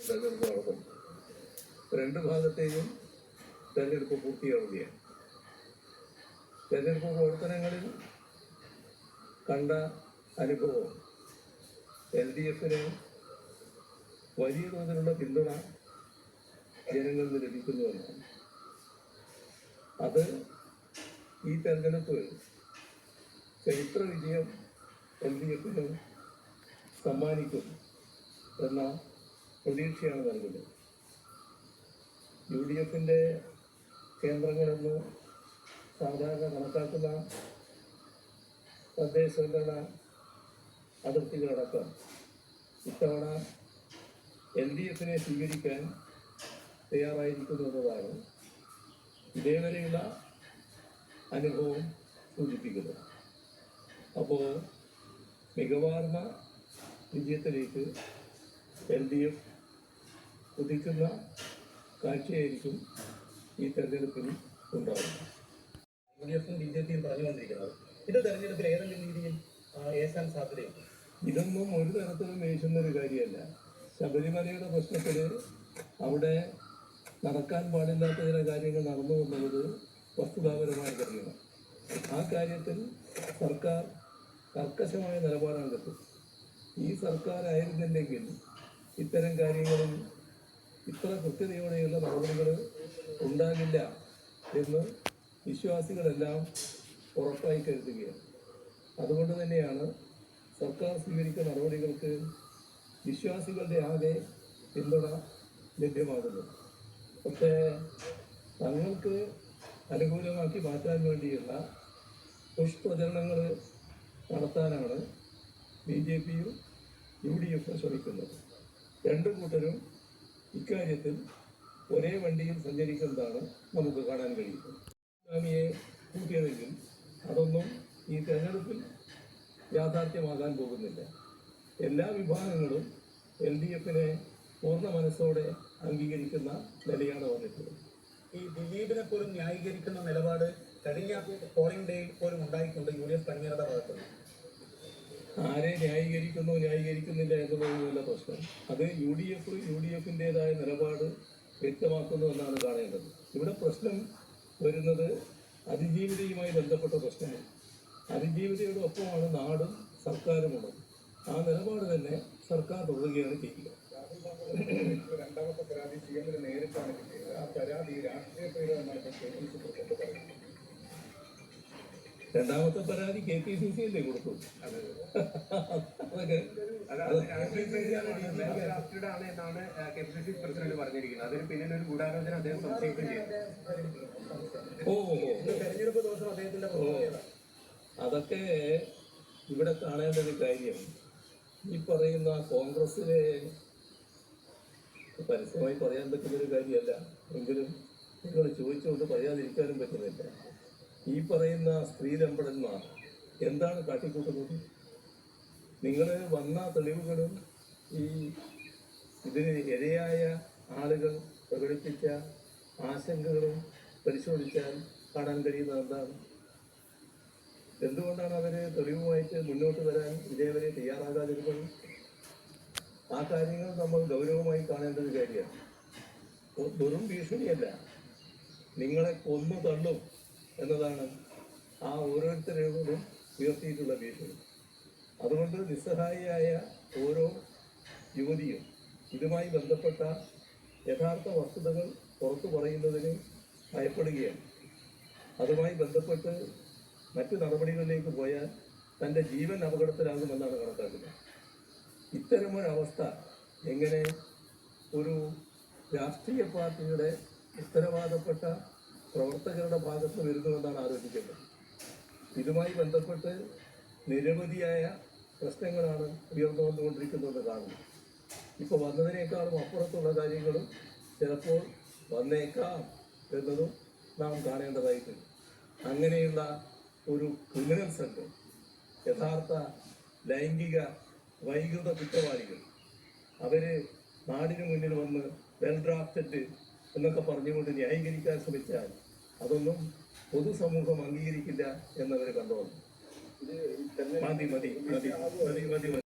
തെരഞ്ഞെടുപ്പ് നടക്കും. രണ്ട് ഭാഗത്തെയും തെരഞ്ഞെടുപ്പ് പൂർത്തിയാവുകയാണ്. തെരഞ്ഞെടുപ്പ് പ്രവർത്തനങ്ങളിൽ കണ്ട അനുഭവം LDFന് വലിയ തോതിലുള്ള പിന്തുണ ജനങ്ങളിൽ നിന്ന് ലഭിക്കുന്നുവെന്നാണ്. അത് ഈ തെരഞ്ഞെടുപ്പ് ചരിത്ര വിജയം LDFന് സമ്മാനിക്കും എന്ന പ്രതീക്ഷയാണ് നൽകുന്നത്. UDFന്റെ കേന്ദ്രങ്ങളെന്ന് സാധാരണ കണക്കാക്കുന്ന തദ്ദേശഭരണ അതിർത്തികളടക്കം ഇത്തവണ LDFനെ സ്വീകരിക്കാൻ തയ്യാറായിരിക്കുന്നു എന്നതാണ് ഇതേവരെയുള്ള അനുഭവം സൂചിപ്പിക്കുന്നത്. അപ്പോൾ മികവാർന്ന വിജയത്തിലേക്ക് LDF കുതിക്കുന്ന കാഴ്ചയായിരിക്കും ഈ തെരഞ്ഞെടുപ്പിൽ ഉണ്ടാകുന്നത്. UDFും BJPയും പറഞ്ഞുകൊണ്ടിരിക്കുന്നത് ഇത് തെരഞ്ഞെടുപ്പിൽ ഏതെങ്കിലും രീതിയിൽ ഏശാൻ സാധ്യതയുണ്ട്. ഇതൊന്നും ഒരു തരത്തിലും ഏശുന്നൊരു കാര്യമല്ല. ശബരിമലയുടെ പ്രശ്നത്തിൽ അവിടെ നടക്കാൻ പാടില്ലാത്ത ചില കാര്യങ്ങൾ നടന്നു എന്നുള്ളത് വസ്തുതാപരമായി കഴിയണം. ആ കാര്യത്തിൽ സർക്കാർ കർക്കശമായ നിലപാടാണ് എടുത്തത്. ഈ സർക്കാരായിരുന്നില്ലെങ്കിൽ ഇത്തരം കാര്യങ്ങളിൽ ഇത്ര കൃത്യതയോടെയുള്ള നടപടികൾ ഉണ്ടാകില്ല എന്ന് വിശ്വാസികളെല്ലാം ഉറപ്പായി കരുതുകയാണ്. അതുകൊണ്ട് തന്നെയാണ് സർക്കാർ സ്വീകരിക്കുന്ന നടപടികൾക്ക് വിശ്വാസികളുടെ ആകെ പിന്തുണ ലഭ്യമാകുന്നത്. പക്ഷേ തങ്ങൾക്ക് അനുകൂലമാക്കി മാറ്റാൻ വേണ്ടിയുള്ള ദുഷ്പ്രചരണങ്ങൾ നടത്താനാണ് BJPയും UDFും ശ്രമിക്കുന്നത്. രണ്ടു കൂട്ടരും ഇക്കാര്യത്തിൽ ഒരേ വണ്ടിയിൽ സഞ്ചരിക്കുന്നതാണ് നമുക്ക് കാണാൻ കഴിയുന്നത്. ഇസ്ലാമിയെ കൂട്ടിയതെങ്കിൽ അതൊന്നും ഈ തെരഞ്ഞെടുപ്പിൽ യാഥാർത്ഥ്യമാകാൻ പോകുന്നില്ല. എല്ലാ വിഭാഗങ്ങളും LDFനെ പൂർണ്ണ മനസ്സോടെ അംഗീകരിക്കുന്ന നിലയാണ് വന്നിട്ടുള്ളത്. ഈ ദിലീപിനെ പോലും ന്യായീകരിക്കുന്ന നിലപാട് കഴിഞ്ഞ പോളിംഗ് ഡേയിൽ പോലും ഉണ്ടായിട്ടുണ്ട് UDF കൺവീനറുടെ ഭാഗത്തുനിന്ന്. ആരെ ന്യായീകരിക്കുന്നില്ല എന്നുള്ളതല്ല പ്രശ്നം. അത് UDFിൻ്റെതായ നിലപാട് വ്യക്തമാക്കുന്നു എന്നാണ് കാണേണ്ടത്. ഇവിടെ പ്രശ്നം വരുന്നത് അതിജീവിതയുമായി ബന്ധപ്പെട്ട പ്രശ്നമാണ്. അതിജീവിതയുടെ ഒപ്പമാണ് നാടും സർക്കാരുമുള്ളത്. ആ നിലപാട് തന്നെ സർക്കാർ തുടരുകയാണ് ചെയ്യുക. രണ്ടാമത്തെ പരാതി CMന് നേരിട്ടാണ് കിട്ടിയത്. ആ പരാതി രാഷ്ട്രീയ പ്രേരിതമാണ് പറയുന്നത്. രണ്ടാമത്തെ പരാതി KPCC അല്ലേ കൊടുത്തു. രാഷ്ട്രീയമാണ് എന്നാണ് KPCC പ്രസിഡന്റ് പറഞ്ഞിരിക്കുന്നത്. അതിന് പിന്നിൽ ഒരു ഗൂഢാലോചന അദ്ദേഹം സംശയിക്കുകയും ചെയ്തു. തെരഞ്ഞെടുപ്പ് ദിവസം അദ്ദേഹത്തിന്റെ അതൊക്കെ ഇവിടെ കാണേണ്ട ഒരു കാര്യം. ഈ പറയുന്ന കോൺഗ്രസിലെ പരസ്യമായി പറയാൻ പറ്റുന്നൊരു കാര്യമല്ല, എങ്കിലും നിങ്ങൾ ചോദിച്ചുകൊണ്ട് പറയാതിരിക്കാനും പറ്റുന്നില്ല. ഈ പറയുന്ന സ്ത്രീലമ്പടന്മാർ എന്താണ് കാട്ടിക്കൂട്ടുന്നത്? നിങ്ങൾ വന്ന തെളിവുകളും ഈ ഇതിന് ഇരയായ ആളുകൾ പ്രകടിപ്പിച്ച ആശങ്കകളും പരിശോധിച്ചാൽ കാണാൻ കഴിയുന്നത് എന്താണ്? എന്തുകൊണ്ടാണ് അവർ തെളിവുമായിട്ട് മുന്നോട്ട് വരാൻ ഇതേവരെ തയ്യാറാകാതിരുന്നത്? ആ കാര്യങ്ങൾ നമ്മൾ ഗൗരവമായി കാണേണ്ടത് കാര്യമാണ്. വെറും ഭീഷണിയല്ല, നിങ്ങളെ കൊന്നു തള്ളും എന്നതാണ് ആ ഓരോരുത്തരോടും ഉയർത്തിയിട്ടുള്ള ഭീഷണി. അതുകൊണ്ട് നിസ്സഹായിയായ ഓരോ യുവതിയും ഇതുമായി ബന്ധപ്പെട്ട യഥാർത്ഥ വസ്തുതകൾ പുറത്തു പറയുന്നതിന് ഭയപ്പെടുകയാണ്. അതുമായി ബന്ധപ്പെട്ട് മറ്റു നടപടികളിലേക്ക് പോയാൽ തൻ്റെ ജീവൻ അപകടത്തിലാകുമെന്നാണ് കണക്കാക്കുന്നത്. ഇത്തരമൊരവസ്ഥ എങ്ങനെ ഒരു രാഷ്ട്രീയ പാർട്ടിയുടെ ഉത്തരവാദപ്പെട്ട പ്രവർത്തകരുടെ ഭാഗത്ത് വരുന്നുവെന്നാണ് ആലോചിക്കേണ്ടത്. ഇതുമായി ബന്ധപ്പെട്ട് നിരവധിയായ പ്രശ്നങ്ങളാണ് ഉയർന്നു വന്നുകൊണ്ടിരിക്കുന്നതെന്ന് കാണുന്നു. ഇപ്പോൾ വന്നതിനേക്കാളും അപ്പുറത്തുള്ള കാര്യങ്ങളും ചിലപ്പോൾ വന്നേക്കാം എന്നതും നാം കാണേണ്ടതായിട്ടുണ്ട്. അങ്ങനെയുള്ള ഒരു ക്രിമിനൽ സംഘം, യഥാർത്ഥ ലൈംഗിക വൈകൃത കുറ്റവാളികൾ, അവർ നാടിന് മുന്നിൽ വന്ന് വെൽ ഡ്രാഫ്റ്റഡ് എന്നൊക്കെ പറഞ്ഞുകൊണ്ട് ന്യായീകരിക്കാൻ ശ്രമിച്ചാൽ അതൊന്നും പൊതുസമൂഹം അംഗീകരിക്കില്ല എന്നവർ കണ്ടുവന്നു. മതി മതി മതി മതി മതി മതി